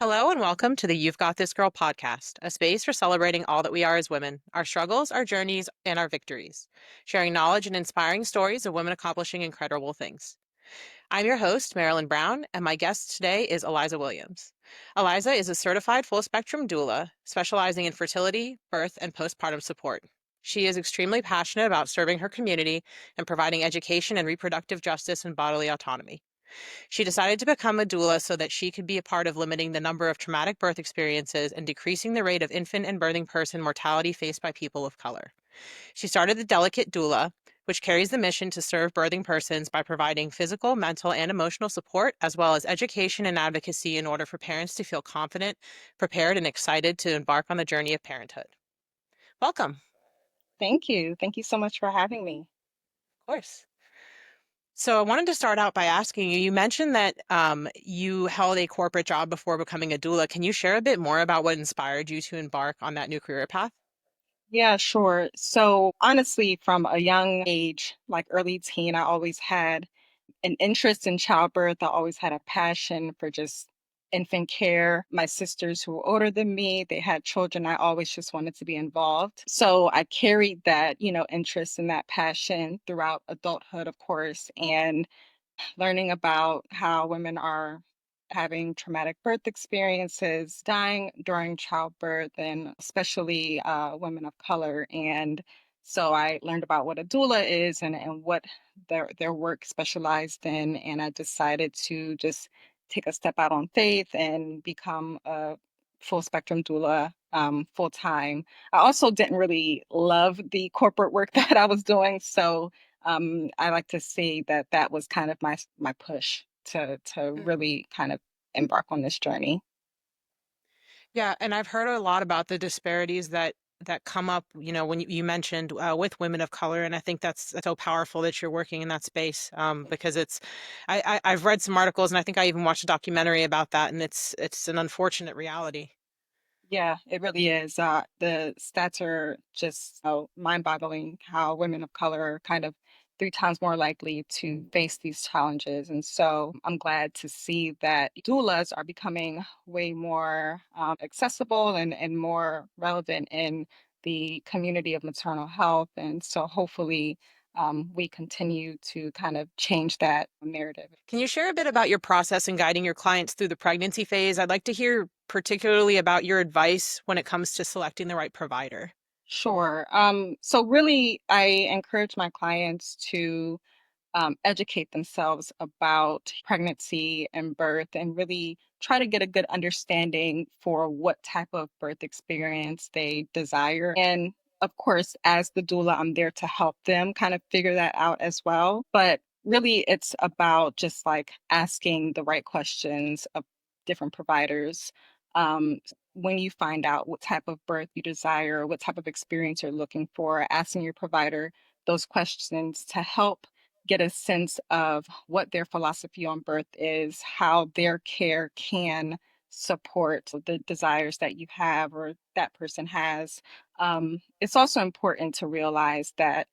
Hello and welcome to the You've Got This Girl podcast, a space for celebrating all that we are as women, our struggles, our journeys, and our victories, sharing knowledge and inspiring stories of women accomplishing incredible things. I'm your host, Marilyn Brown, and my guest today is Eliza Williams. Eliza is a certified full spectrum doula, specializing in fertility, birth, and postpartum support. She is extremely passionate about serving her community and providing education and reproductive justice and bodily autonomy. She decided to become a doula so that she could be a part of limiting the number of traumatic birth experiences and decreasing the rate of infant and birthing person mortality faced by people of color. She started the Delicate Doula, which carries the mission to serve birthing persons by providing physical, mental, and emotional support, as well as education and advocacy in order for parents to feel confident, prepared, and excited to embark on the journey of parenthood. Welcome. Thank you. Thank you so much for having me. Of course. So I wanted to start out by asking you, you mentioned that you held a corporate job before becoming a doula. Can you share a bit more about what inspired you to embark on that new career path? Yeah, sure. So honestly, from a young age, like early teen, I always had an interest in childbirth. I always had a passion for just infant care. My sisters who were older than me, they had children. I always just wanted to be involved. So I carried that, interest and that passion throughout adulthood, of course. And learning about how women are having traumatic birth experiences, dying during childbirth, and especially women of color. And so I learned about what a doula is and what their work specialized in. And I decided to just take a step out on faith and become a full spectrum doula full time. I also didn't really love the corporate work that I was doing. So I like to say that that was kind of my push to Mhm. really kind of embark on this journey. Yeah, and I've heard a lot about the disparities that come up, when you mentioned with women of color, and I think that's so powerful that you're working in that space because I've read some articles, and I think I even watched a documentary about that, and it's an unfortunate reality. Yeah, it really is. The stats are just mind-boggling how women of color are kind of three times more likely to face these challenges. And so I'm glad to see that doulas are becoming way more accessible and more relevant in the community of maternal health. And so hopefully we continue to kind of change that narrative. Can you share a bit about your process in guiding your clients through the pregnancy phase? I'd like to hear particularly about your advice when it comes to selecting the right provider. Sure. So really, I encourage my clients to educate themselves about pregnancy and birth and really try to get a good understanding for what type of birth experience they desire. And of course, as the doula, I'm there to help them kind of figure that out as well. But really, it's about just like asking the right questions of different providers. Um, when you find out what type of birth you desire, what type of experience you're looking for, asking your provider those questions to help get a sense of what their philosophy on birth is, how their care can support the desires that you have or that person has. It's also important to realize that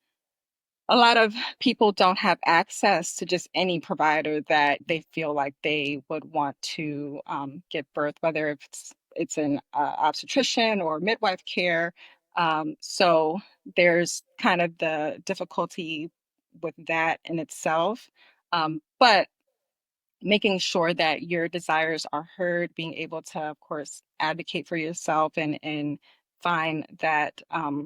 a lot of people don't have access to just any provider that they feel like they would want to give birth, whether it's an obstetrician or midwife care. So there's kind of the difficulty with that in itself. But making sure that your desires are heard, being able to, of course, advocate for yourself and find that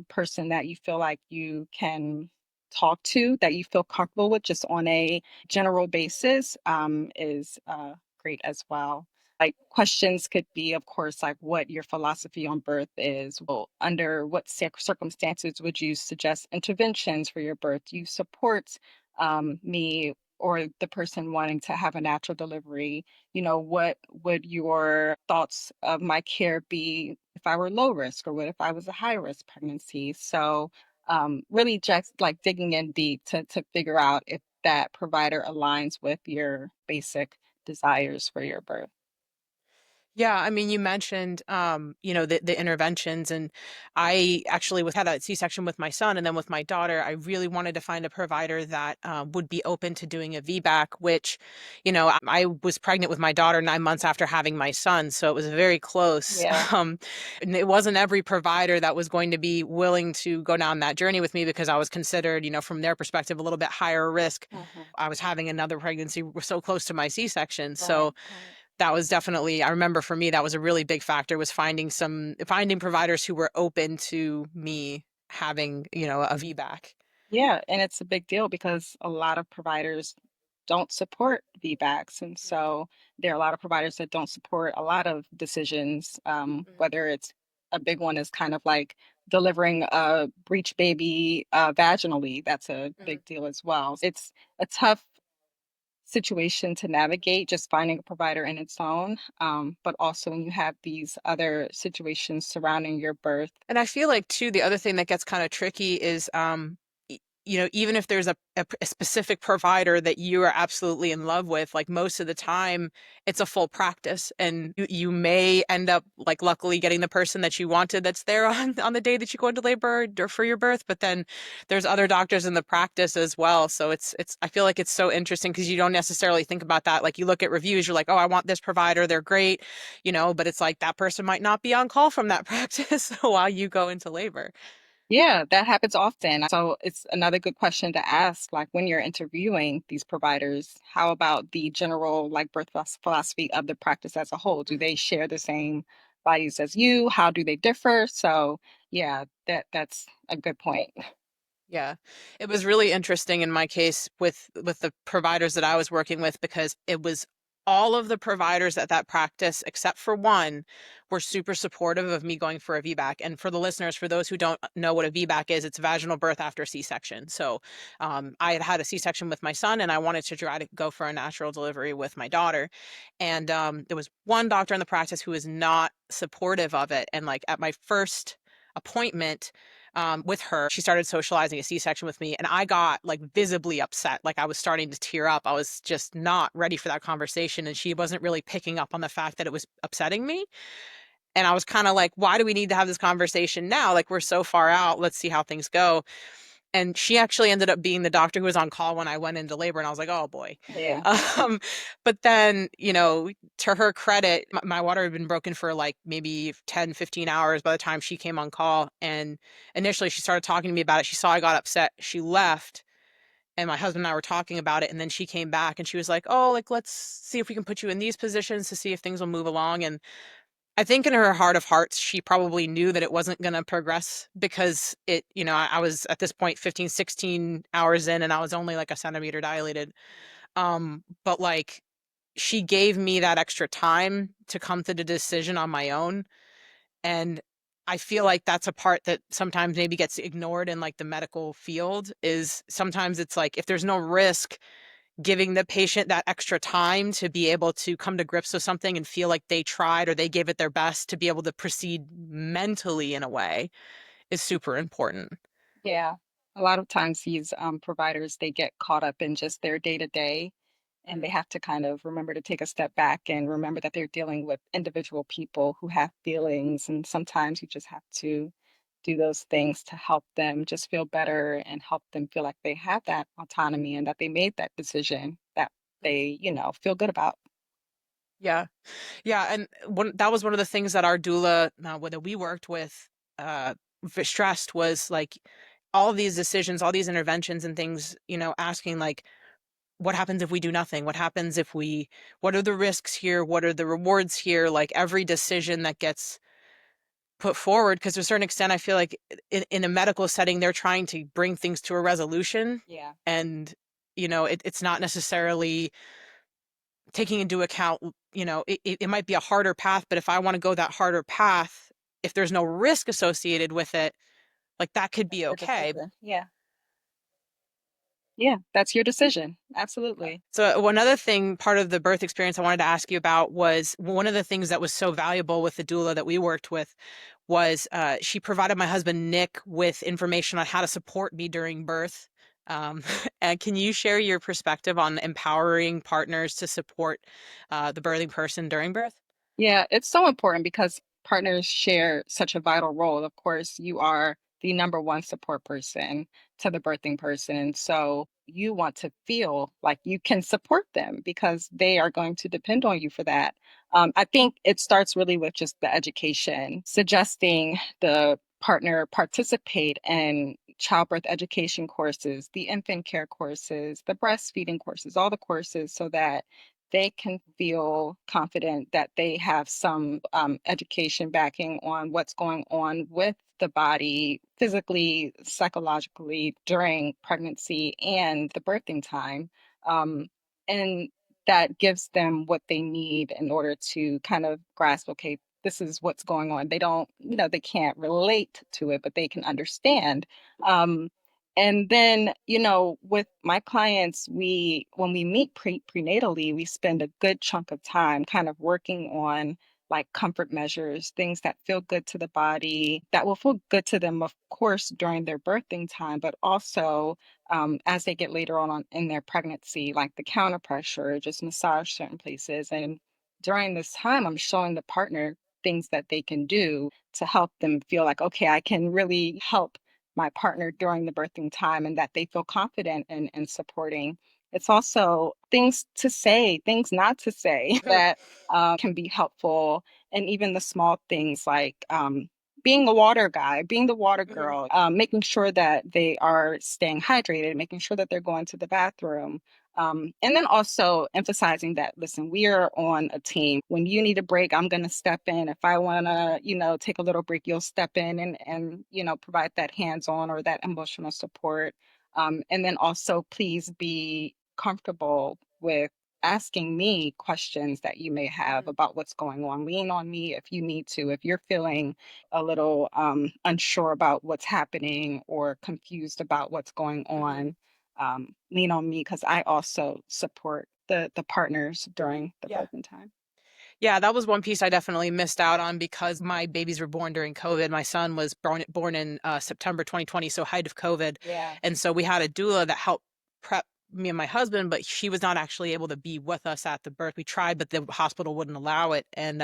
person that you feel like you can talk to, that you feel comfortable with just on a general basis is great as well. Like questions could be, of course, like what your philosophy on birth is. Well, under what circumstances would you suggest interventions for your birth? Do you support me or the person wanting to have a natural delivery? What would your thoughts of my care be if I were low risk, or what if I was a high risk pregnancy? So really just like digging in deep to figure out if that provider aligns with your basic desires for your birth. Yeah, I mean, you mentioned, the interventions, and I actually had a C-section with my son, and then with my daughter, I really wanted to find a provider that would be open to doing a VBAC, which, I was pregnant with my daughter 9 months after having my son, so it was very close. Yeah. And it wasn't every provider that was going to be willing to go down that journey with me because I was considered, from their perspective, a little bit higher risk. Hmm. I was having another pregnancy so close to my C-section, so Right, right. that was definitely, I remember for me, that was a really big factor, was finding providers who were open to me having, a VBAC. Yeah, and it's a big deal because a lot of providers don't support VBACs, and Mhm, so there are a lot of providers that don't support a lot of decisions, mhm, whether it's a big one is kind of like delivering a breech baby vaginally. That's a mhm. big deal as well. It's a tough situation to navigate, just finding a provider in its own, but also when you have these other situations surrounding your birth. And I feel like too, the other thing that gets kind of tricky is, even if there's a specific provider that you are absolutely in love with, like most of the time, it's a full practice, and you may end up like luckily getting the person that you wanted that's there on the day that you go into labor or for your birth. But then there's other doctors in the practice as well, so it's I feel like it's so interesting because you don't necessarily think about that. Like you look at reviews, you're like, oh, I want this provider, they're great, but it's like that person might not be on call from that practice while you go into labor. Yeah, that happens often. So it's another good question to ask, like when you're interviewing these providers, how about the general like philosophy of the practice as a whole? Do they share the same values as you? How do they differ? So yeah, that's a good point. Yeah. It was really interesting in my case with the providers that I was working with because it was all of the providers at that practice except for one were super supportive of me going for a VBAC. And for the listeners, for those who don't know what a VBAC is, it's vaginal birth after C-section. So I had had a C-section with my son, and I wanted to try to go for a natural delivery with my daughter. And there was one doctor in the practice who was not supportive of it. And like at my first appointment, with her. She started socializing a C-section with me, and I got like visibly upset. Like I was starting to tear up. I was just not ready for that conversation, and she wasn't really picking up on the fact that it was upsetting me. And I was kind of like, why do we need to have this conversation now? Like we're so far out. Let's see how things go. And she actually ended up being the doctor who was on call when I went into labor, and I was like, "Oh boy." Yeah. Um, but then, to her credit, my water had been broken for like maybe 10, 15 hours by the time she came on call. And initially she started talking to me about it. She saw I got upset. She left, and my husband and I were talking about it, and then she came back and she was like, "Oh, like let's see if we can put you in these positions to see if things will move along." And I think in her heart of hearts, she probably knew that it wasn't going to progress because I was at this point 15, 16 hours in, and I was only like a centimeter dilated. But like she gave me that extra time to come to the decision on my own. And I feel like that's a part that sometimes maybe gets ignored in like the medical field, is sometimes it's like if there's no risk, giving the patient that extra time to be able to come to grips with something and feel like they tried or they gave it their best to be able to proceed mentally in a way is super important. Yeah. A lot of times these providers, they get caught up in just their day to day, and they Mhm. have to kind of remember to take a step back and remember that they're dealing with individual people who have feelings. And sometimes you just have to do those things to help them just feel better and help them feel like they have that autonomy and that they made that decision that Mhm. they, feel good about. Yeah. Yeah. And that was one of the things that our doula, that we worked with, uh, stressed was like all of these decisions, all these interventions and things, asking like, what happens if we do nothing? What are the risks here? What are the rewards here? Like every decision that gets put forward, because to a certain extent, I feel like in a medical setting, they're trying to bring things to a resolution. Yeah. And, it's not necessarily taking into account, it might be a harder path, but if I want to go that harder path, if there's no risk associated with it, like that could That's be your okay. decision. Yeah. Yeah. That's your decision. Yeah. Absolutely. So one other thing, part of the birth experience I wanted to ask you about was one of the things that was so valuable with the doula that we worked with was she provided my husband Nick with information on how to support me during birth. Um, and can you share your perspective on empowering partners to support the birthing person during birth? Yeah, it's so important because partners share such a vital role. Of course, you are the number one support person to the birthing person. So you want to feel like you can support them because they are going to depend on you for that. I think it starts really with just the education, suggesting the partner participate in childbirth education courses, the infant care courses, the breastfeeding courses, all the courses so that they can feel confident that they have some education backing on what's going on with the body physically, psychologically during pregnancy and the birthing time. Um, and that gives them what they need in order to kind of grasp, okay, this is what's going on. They don't, they can't relate to it, but they can understand. Um, and then, with my clients, when we meet prenatally, we spend a good chunk of time kind of working on like comfort measures, things that feel good to the body, that will feel good to them, of course, during their birthing time, but also as they get later on in their pregnancy, like the counter pressure, just massage certain places. And during this time, I'm showing the partner things that they can do to help them feel like, okay, I can really help my partner during the birthing time and that they feel confident in supporting. It's also things to say, things not to say that can be helpful. And even the small things like being a water guy, being the water Mhm, girl, making sure that they are staying hydrated, making sure that they're going to the bathroom. And then also emphasizing that, listen, we are on a team. When you need a break, I'm going to step in. If I want to, take a little break, you'll step in and provide that hands-on or that emotional support. And then also, please be comfortable with asking me questions that you may have mhm, about what's going on. Lean on me if you need to. If you're feeling a little unsure about what's happening or confused about what's going mhm. on, lean on me because I also support the partners during the Yeah. birthing time. Yeah, that was one piece I definitely missed out on because my babies were born during COVID. My son was born in September 2020, so height of COVID, Yeah, and so we had a doula that helped prep me and my husband, but she was not actually able to be with us at the birth. We tried, but the hospital wouldn't allow it, and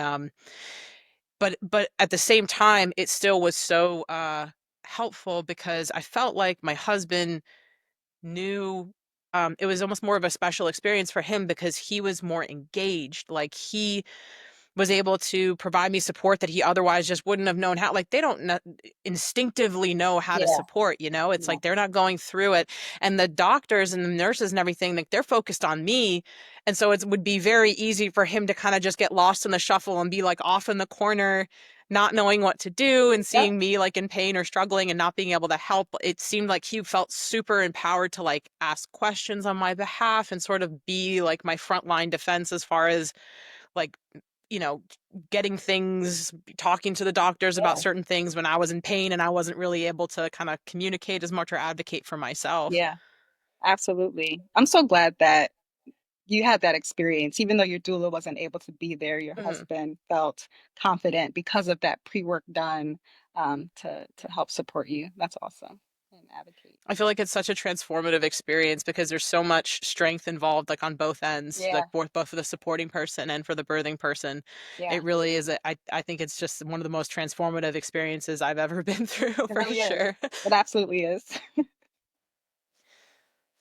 but at the same time, it still was so helpful because I felt like my husband knew. It was almost more of a special experience for him because he was more engaged. Like he was able to provide me support that he otherwise just wouldn't have known how. Like they don't instinctively know how to yeah, support, it's yeah, like they're not going through it, and the doctors and the nurses and everything, like they're focused on me, and so it would be very easy for him to kind of just get lost in the shuffle and be like off in the corner, not knowing what to do and yep, seeing me like in pain or struggling and not being able to help. It seemed like he felt super empowered to like ask questions on my behalf and sort of be like my frontline defense as far as like, you know, getting things, talking to the doctors about yeah, certain things when I was in pain and I wasn't really able to kind of communicate as much or advocate for myself. yeah, absolutely. I'm so glad that you had that experience. Even though your doula wasn't able to be there, your Mhm. husband felt confident because of that pre-work done to help support you. That's awesome. And advocate. I feel like it's such a transformative experience because there's so much strength involved, like on both ends, Yeah, like both for the supporting person and for the birthing person. yeah, It really is. I think it's just one of the most transformative experiences I've ever been through it for really is. sure. It absolutely is.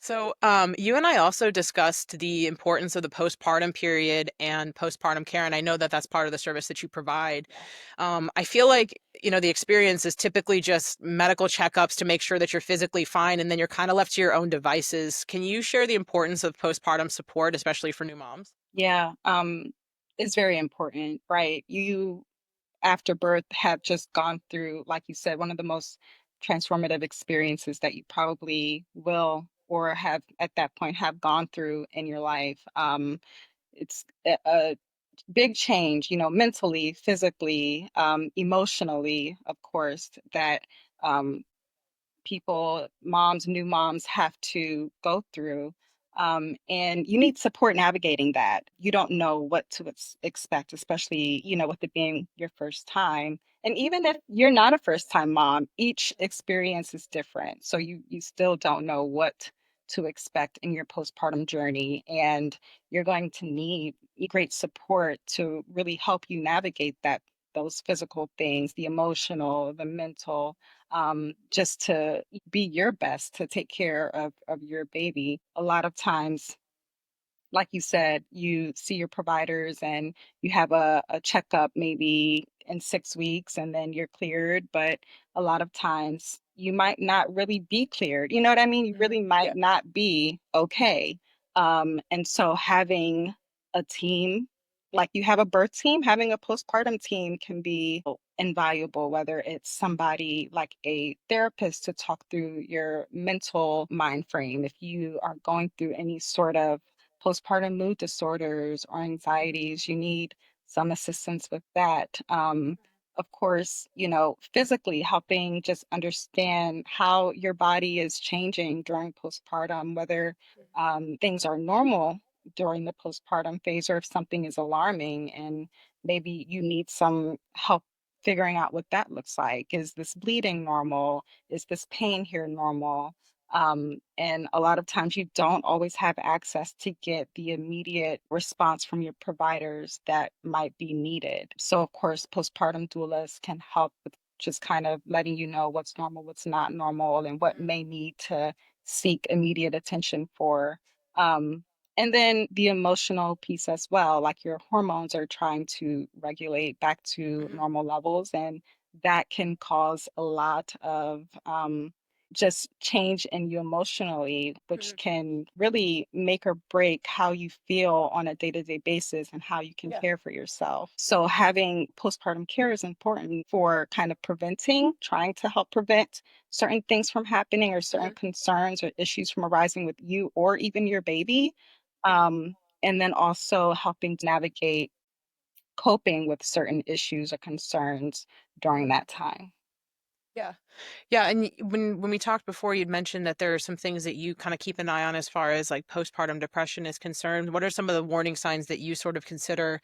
So, you and I also discussed the importance of the postpartum period and postpartum care, and I know that that's part of the service that you provide. Yeah. I feel like, the experience is typically just medical checkups to make sure that you're physically fine, and then you're kind of left to your own devices. Can you share the importance of postpartum support, especially for new moms? Yeah, it's very important, right? You, after birth, have just gone through, like you said, one of the most transformative experiences that you probably will or have at that point have gone through in your life. It's a big change, mentally, physically, emotionally, of course, that um, people, moms, new moms have to go through. And you need support navigating that. You don't know what to expect, especially, with it being your first time. And even if you're not a first time mom, each experience is different. So you still don't know what to expect in your postpartum journey. And you're going to need great support to really help you navigate those physical things, the emotional, the mental, just to be your best to take care of your baby. A lot of times, like you said, you see your providers and you have a checkup maybe in 6 weeks and then you're cleared. But a lot of times you might not really be cleared. You know what I mean? You Mhm. really Yeah. might not be okay. And so having a team, like you have a birth team, having a postpartum team can be invaluable, whether it's somebody like a therapist to talk through your mental mind frame. If you are going through any sort of postpartum mood disorders or anxieties, you need some assistance with that. Of course, physically helping just understand how your body is changing during postpartum, whether things are normal during the postpartum phase or if something is alarming and maybe you need some help figuring out what that looks like. Is this bleeding normal? Is this pain here normal? And a lot of times you don't always have access to get the immediate response from your providers that might be needed. So, of course, postpartum doulas can help with just kind of letting you know what's normal, what's not normal, and what may need to seek immediate attention for. Um, and then the emotional piece as well, like your hormones are trying to regulate back to Mhm. normal levels, and that can cause a lot of just change in you emotionally, which Mhm. can really make or break how you feel on a day to day basis and how you can Yeah. care for yourself. So, having postpartum care is important for kind of preventing, trying to help prevent certain things from happening or certain Mhm. concerns or issues from arising with you or even your baby. Mhm. And then also helping to navigate coping with certain issues or concerns during Mhm. that time. Yeah. Yeah, and when we talked before, you'd mentioned that there are some things that you kind of keep an eye on as far as like postpartum depression is concerned. What are some of the warning signs that you sort of consider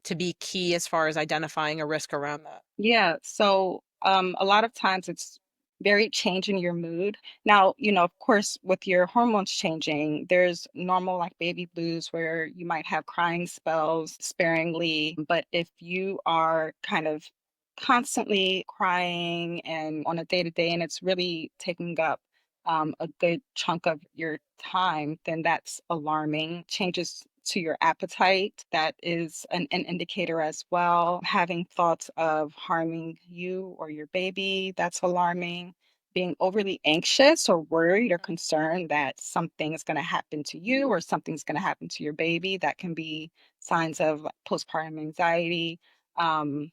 to be key as far as identifying a risk around that? Yeah, so a lot of times it's very change in your mood. Now, of course, with your hormones changing, there's normal like baby blues where you might have crying spells sparingly. But if you are kind of constantly crying and on a day to day, and it's really taking up a good chunk of your time, then that's alarming. Changes to your appetite, that is an indicator as well. Having thoughts of harming you or your baby, that's alarming. Being overly anxious or worried or concerned that something is going to happen to you or something's going to happen to your baby, that can be signs of like, postpartum anxiety. Um,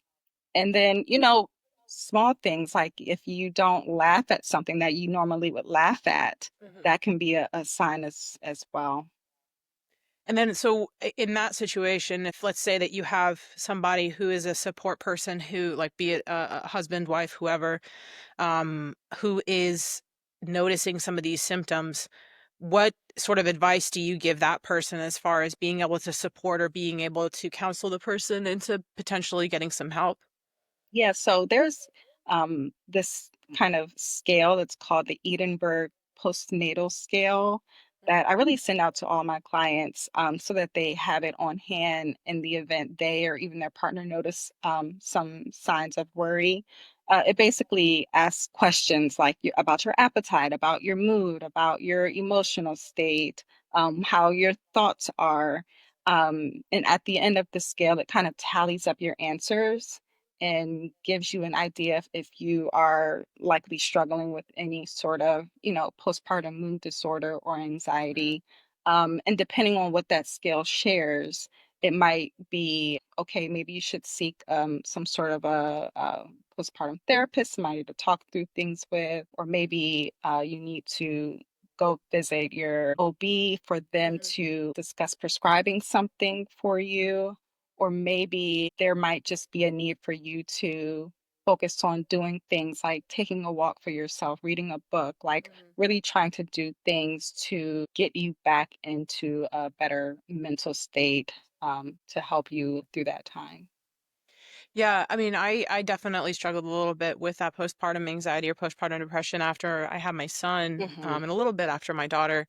and then, small things like if you don't laugh at something that you normally would laugh at, Mhm. that can be a sign as well. And then, so in that situation, if let's say that you have somebody who is a support person who, like, be it a husband, wife, whoever, who is noticing some of these symptoms, what sort of advice do you give that person as far as being able to support or being able to counsel the person into potentially getting some help? Yeah, so there's this kind of scale that's called the Edinburgh postnatal scale that I really send out to all my clients so that they have it on hand in the event they or even their partner notice some signs of worry. It basically asks questions like about your appetite, about your mood, about your emotional state, how your thoughts are. And at the end of the scale, it kind of tallies up your answers and gives you an idea if you are likely struggling with any sort of, postpartum mood disorder or Mhm. anxiety. And depending on what that scale shares, it might be okay, maybe you should seek some sort of a postpartum therapist, somebody to talk through things with, or maybe you need to go visit your OB for them Mhm. to discuss prescribing something for you, or maybe there might just be a need for you to focus on doing things like taking a walk for yourself, reading a book, like Mhm. really trying to do things to get you back into a better mental state to help you through that time. Yeah, I mean, I definitely struggled a little bit with that postpartum anxiety or postpartum depression after I had my son, Hmm. and a little bit after my daughter.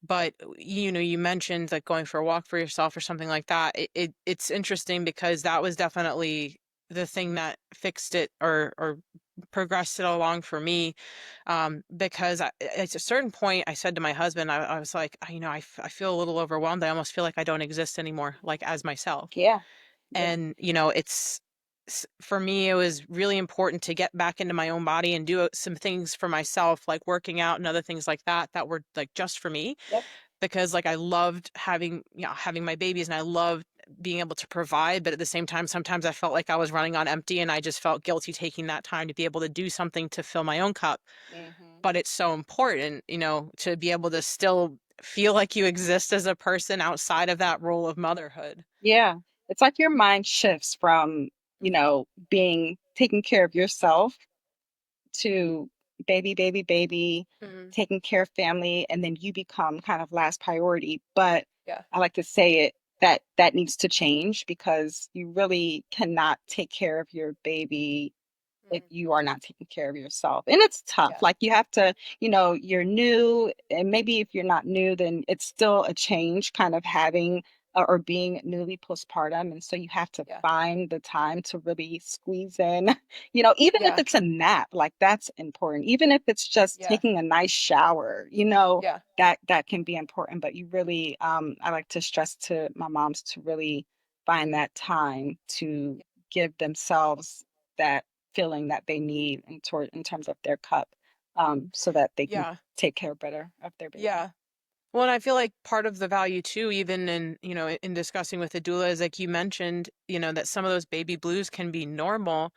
But you mentioned like going for a walk for yourself or something like that. It's interesting because that was definitely the thing that fixed it or progressed it along for me. Because at a certain point, I said to my husband, I was like, I feel a little overwhelmed. I almost feel like I don't exist anymore, like as myself. Yeah. Yeah. And, for me, it was really important to get back into my own body and do some things for myself, like working out and other things like that, that were like just for me. Yep. Because like I loved having my babies and I loved being able to provide. But at the same time, sometimes I felt like I was running on empty and I just felt guilty taking that time to be able to do something to fill my own cup. Hmm. But it's so important, to be able to still feel like you exist as a person outside of that role of motherhood. Yeah. It's like your mind shifts from, being taking care of yourself to baby, baby, baby, Mhm. taking care of family, and then you become kind of last priority. But Yeah. I like to say it that that needs to change because you really cannot take care of your baby if Mhm. you are not taking care of yourself. And it's tough. Yeah. Like you have to, you're new, and maybe if you're not new, then it's still a change kind of having or being newly postpartum. And so you have to Yeah. find the time to really squeeze in, even if Yeah. it's a nap, like that's important. Even if it's just Yeah. taking a nice shower, Yeah. that can be important. But you really, I like to stress to my moms to really find that time to give themselves that feeling that they need in terms of their cup, so that they can Yeah. take care better of their baby. Yeah. Well, and I feel like part of the value too, even in, in discussing with the doula is like you mentioned, that some of those baby blues can be normal.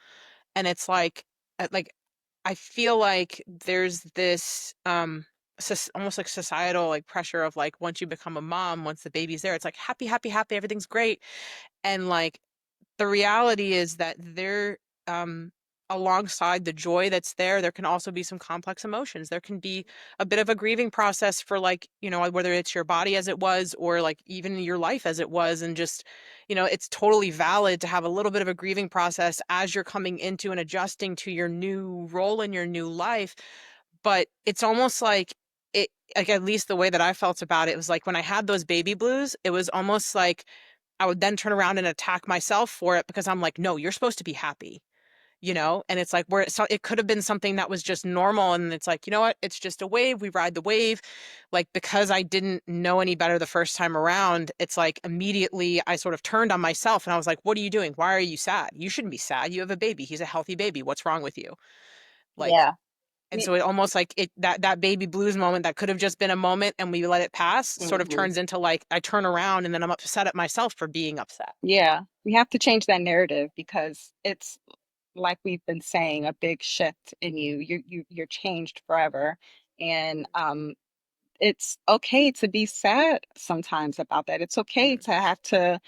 And it's like, I feel like there's this, almost like societal like pressure of like once you become a mom, once the baby's there, it's like happy, happy, happy, everything's great. And like the reality is that um alongside the joy that's there, there can also be some complex emotions. There can be a bit of a grieving process for like, whether it's your body as it was or like even your life as it was. And just, it's totally valid to have a little bit of a grieving process as you're coming into and adjusting to your new role in your new life. But it's almost it like at least the way that I felt about it was like when I had those baby blues, it was almost like I would then turn around and attack myself for it because I'm like, no, you're supposed to be happy, And it's like where it could have been something that was just normal. And it's like, you know what? It's just a wave. We ride the wave. Like, because I didn't know any better the first time around, it's like immediately I sort of turned on myself and I was like, what are you doing? Why are you sad? You shouldn't be sad. You have a baby. He's a healthy baby. What's wrong with you? Like, Yeah. and Me. so it almost like that baby blues moment that could have just been a moment and we let it pass sort of Mhm. turns into like I turn around and then I'm upset at myself for being upset. Yeah, we have to change that narrative because it's like we've been saying, a big shift in you. You're changed forever, and it's okay to be sad sometimes about that. It's okay Mhm. to have to,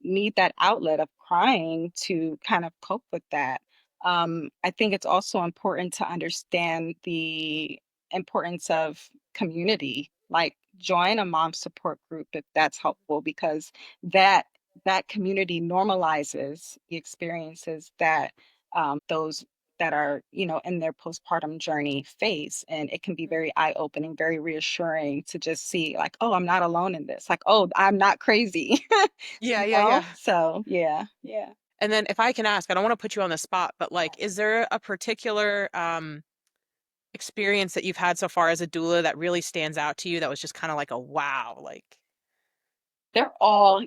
need that outlet of crying to kind of cope with that. I think it's also important to understand the importance of community, like join a mom support group if that's helpful, because that that community normalizes the experiences that those that are, in their postpartum journey face. And it can be Mhm. very eye-opening, very reassuring to just see like, oh, I'm not alone in this. Like, oh, I'm not crazy. Yeah, yeah, yeah. So yeah, yeah. And then if I can ask, I don't want to put you on the spot, but like, is there a particular experience that you've had so far as a doula that really stands out to you that was just kind of like a wow, like They're all,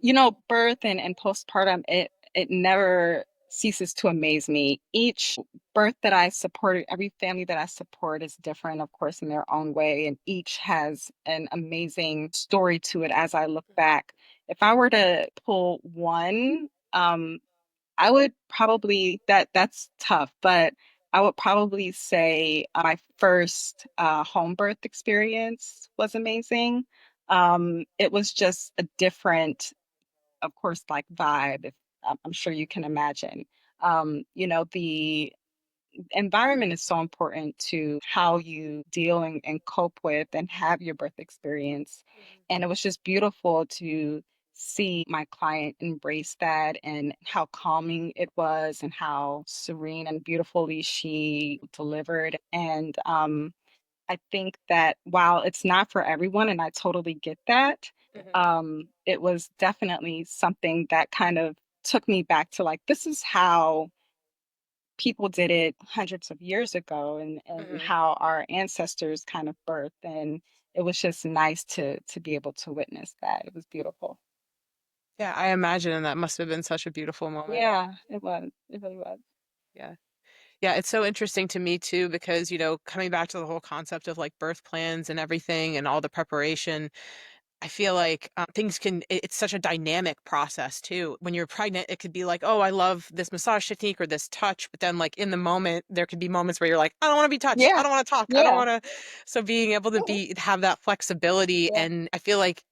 birth and postpartum, it never ceases to amaze me. Each birth that I support, every family that I support is different, of course, in their own way, and each has an amazing story to it as I look back. If I were to pull one, I would probably that's tough, but I would probably say my first home birth experience was amazing. It was just a different, of course, like vibe. If, I'm sure you can imagine. The environment is so important to how you deal and cope with and have your birth experience. Mhm. And it was just beautiful to see my client embrace that and how calming it was and how serene and beautifully she delivered. And I think that while it's not for everyone, and I totally get that, Mhm, it was definitely something that kind of took me back to like, this is how people did it hundreds of years ago and mhm. how our ancestors kind of birthed. And it was just nice to be able to witness that. It was beautiful. Yeah, I imagine that must have been such a beautiful moment. Yeah, it was. It really was. Yeah. Yeah, it's so interesting to me too because, coming back to the whole concept of like birth plans and everything and all the preparation, I feel like things it's such a dynamic process too. When you're pregnant, it could be like, oh, I love this massage technique or this touch. But then, like, in the moment, there could be moments where you're like, I don't want to be touched. I Yeah. don't want to talk. I don't Yeah. want to. So, being able to have that flexibility. Yeah. And I feel like,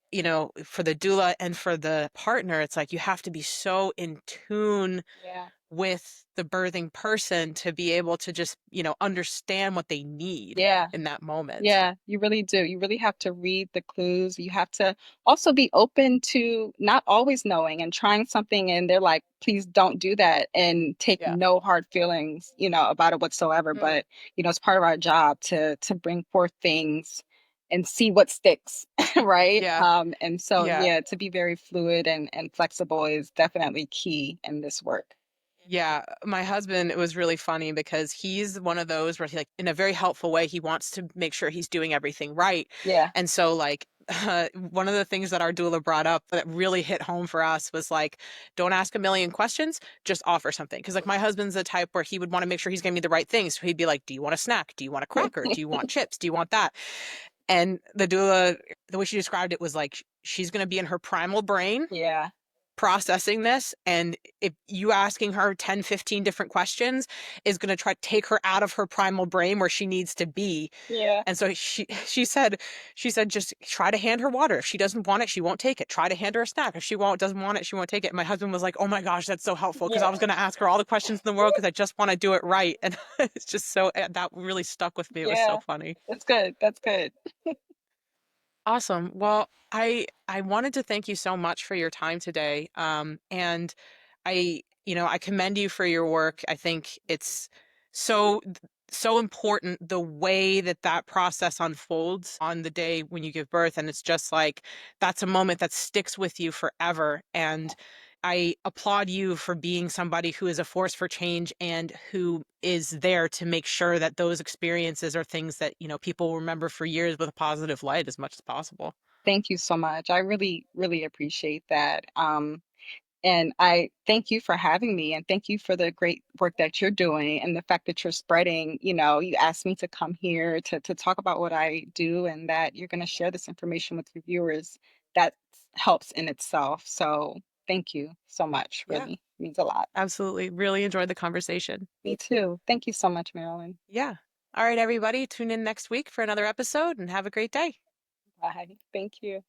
for the doula and for the partner, it's like you have to be so in tune Yeah. with the birthing person to be able to just, understand what they need Yeah. in that moment. Yeah, you really do. You really have to read the clues. You have to also be open to not always knowing and trying something and they're like, please don't do that and take Yeah. no hard feelings, about it whatsoever. Mm. But, it's part of our job to bring forth things and see what sticks, right? Yeah. And so Yeah. yeah, to be very fluid and flexible is definitely key in this work. Yeah, my husband, it was really funny because he's one of those where he like in a very helpful way, he wants to make sure he's doing everything right. Yeah. And so like one of the things that our doula brought up that really hit home for us was like, don't ask a million questions, just offer something. Cause like my husband's the type where he would want to make sure he's giving me the right things. So he'd be like, do you want a snack? Do you want a cracker? Do you want chips? Do you want that? And the doula, the way she described it was like she's gonna be in her primal brain Yeah. processing this, and if you asking her 10, 15 different questions is going to try to take her out of her primal brain where she needs to be. Yeah. And so she said just try to hand her water. If she doesn't want it, she won't take it. Try to hand her a snack. If she won't doesn't want it, she won't take it. And my husband was like, oh my gosh, that's so helpful because I Yeah. was going to ask her all the questions in the world because I just want to do it right. And it's just so that really stuck with me. It was so Yeah. funny. That's good. That's good. Awesome. Well, I wanted to thank you so much for your time today. And I commend you for your work. I think it's so so important the way that that process unfolds on the day when you give birth, and it's just like that's a moment that sticks with you forever. And I applaud you for being somebody who is a force for change and who is there to make sure that those experiences are things that, people remember for years with a positive light as much as possible. Thank you so much. I really, really appreciate that. And I thank you for having me and thank you for the great work that you're doing and the fact that you're spreading, you asked me to come here to talk about what I do and that you're going to share this information with your viewers. That helps in itself. So thank you so much. Yeah, Really means a lot. absolutely. Really enjoyed the conversation. Me too. Thank you so much, Marilyn. Yeah. All right, everybody, tune in next week for another episode and have a great day. Bye. Thank you.